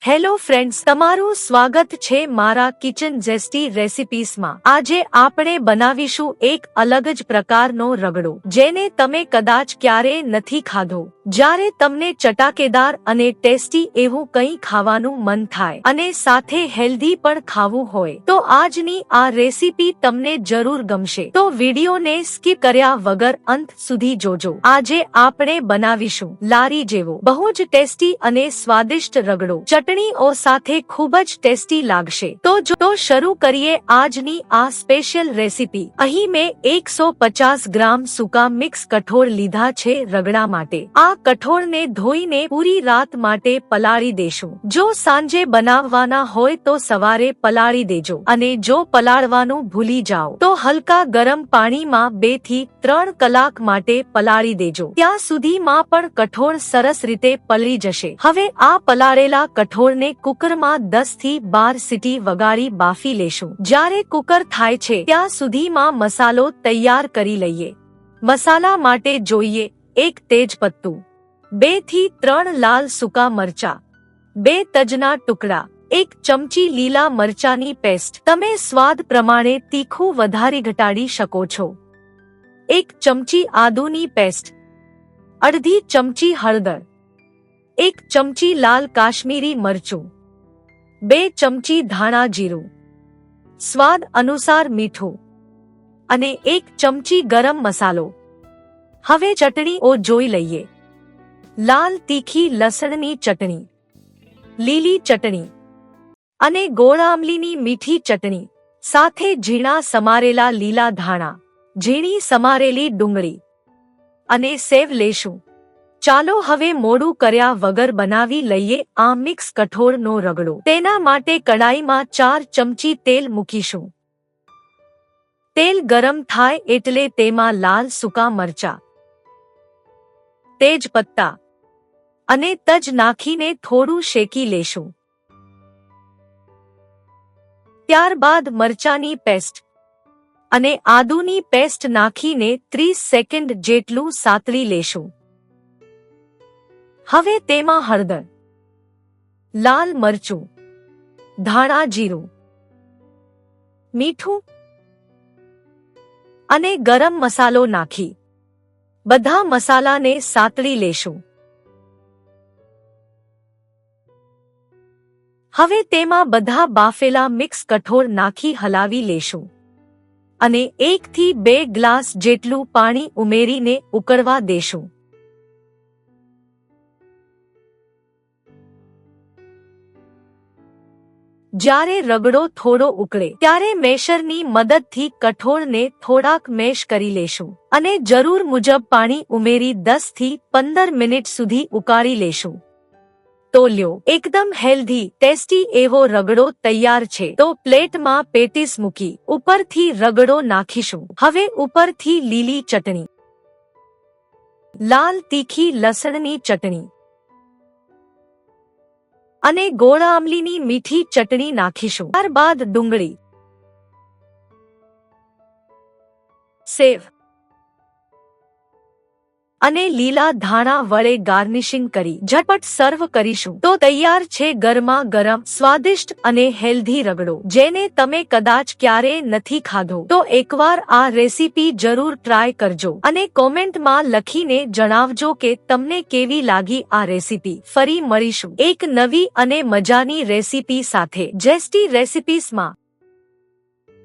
Hello friends, તમારું સ્વાગત છે મારા કિચન ઝેસ્ટી રેસિપીસમાં। આજે આપણે બનાવીશું એક અલગ જ પ્રકારનો રગડો, જેને તમે કદાચ ક્યારેય નથી ખાધો। જ્યારે તમને ચટાકેદાર અને ટેસ્ટી એવું કંઈ ખાવાનું મન થાય અને સાથે હેલ્ધી પણ ખાવું હોય તો આજની આ રેસિપી તમને જરૂર ગમશે। તો વિડીયોને સ્કીપ કર્યા વગર અંત સુધી જોજો। આજે આપણે બનાવીશું લારી જેવો બહુ જ ટેસ્ટી અને સ્વાદિષ્ટ રગડો। ચટણીઓ સાથે ખૂબ જ ટેસ્ટી લાગશે। તો શરૂ કરીએ આજની આ સ્પેશિયલ રેસિપી। અહીં મેં 150 ગ્રામ સૂકા મિક્સ કઠોળ લીધા છે રગડા માટે। આ કઠોળને ધોઈને પૂરી રાત માટે પલાળી દેશું। જો સાંજે બનાવવાના હોય તો સવારે પલાળી દેજો, અને જો પલાળવાનું ભૂલી જાઓ તો હલકા ગરમ પાણીમાં 2 થી 3 કલાક માટે પલાળી દેજો। ત્યાં સુધીમાં પણ કઠોળ સરસ રીતે પલળી જશે। હવે આ પલાળેલા કઠોળને કુકરમાં 10 થી 12 સીટી વગાડી બાફી લેશું। જ્યારે કુકર થાય છે ત્યાં સુધીમાં મસાલો તૈયાર કરી લઈએ। મસાલા માટે જોઈએ 1 તેજપત્તું, 2 થી 3 લાલ સૂકા મરચા, 2 તજના ટુકડા, 1 ચમચી લીલા મરચાની પેસ્ટ। તમે સ્વાદ પ્રમાણે તીખું વધારી ઘટાડી શકો છો। 1 ચમચી આદુની પેસ્ટ, અડધી ચમચી હળદર, 1 ચમચી લાલ કાશ્મીરી મરચું, 2 ચમચી ધાણા જીરું, સ્વાદ અનુસાર મીઠું અને 1 ચમચી ગરમ મસાલો। હવે ચટણીઓ જોઈ લઈએ। લાલ તીખી લસણની ચટણી, લીલી ચટણી અને ગોળ આમલીની મીઠી ચટણી, સાથે ઝીણા સમારેલા લીલા ધાણા, ઝીણી સમારેલી ડુંગળી અને સેવ લેશું। ચાલો હવે મોડું કર્યા વગર બનાવી લઈએ આ મિક્સ કઠોળનો રગડો। તેના માટે કડાઈમાં 4 ચમચી તેલ મૂકીશું। તેલ ગરમ થાય એટલે તેમાં લાલ સૂકા મરચા, તેજપત્તા અને તજ નાખીને થોડું શેકી લેશું। ત્યારબાદ મરચાની પેસ્ટ અને આદુની પેસ્ટ નાખીને 30 સેકન્ડ જેટલું સાતળી લેશું। હવે તેમાં હળદર, લાલ મરચું, ધાણા જીરું, મીઠું અને ગરમ મસાલો નાખી બધા મસાલાને સાતળી લેશું। હવે તેમાં બધા બાફેલા મિક્સ કઠોળ નાખી હલાવી લેશું અને 1 થી 2 ગ્લાસ જેટલું પાણી ઉમેરીને ઉકળવા દેશું। જ્યારે રગડો થોડો ઉકળે ત્યારે મેશરની મદદથી કઠોળને થોડાક મેશ કરી લેશું અને જરૂર મુજબ પાણી ઉમેરી 10 થી 15 મિનિટ સુધી ઉકાળી લેશું। તો લ્યો, એકદમ હેલ્ધી ટેસ્ટી એવો રગડો તૈયાર છે। તો પ્લેટમાં પેટીસ મૂકી ઉપરથી રગડો નાખીશું। હવે ઉપરથી લીલી ચટણી, લાલ તીખી લસણની ચટણી અને ગોળ આમલીની મીઠી ચટણી નાખીશું। ત્યારબાદ ડુંગળી, સેવ અને લીલા ધાણા વડે ગાર્નિશિંગ કરી ઝટપટ સર્વ કરીશું। તો તૈયાર છે ગરમા ગરમ સ્વાદિષ્ટ અને હેલ્ધી રગડો, જેને તમે કદાચ ક્યારેય નથી ખાધો। તો એકવાર આ રેસિપી જરૂર ટ્રાય કરજો અને કોમેન્ટમાં લખીને જણાવજો કે તમને કેવી લાગી આ રેસિપી। ફરી મળીશું એક નવી અને મજાની રેસિપી સાથે ઝેસ્ટી રેસિપીસમાં।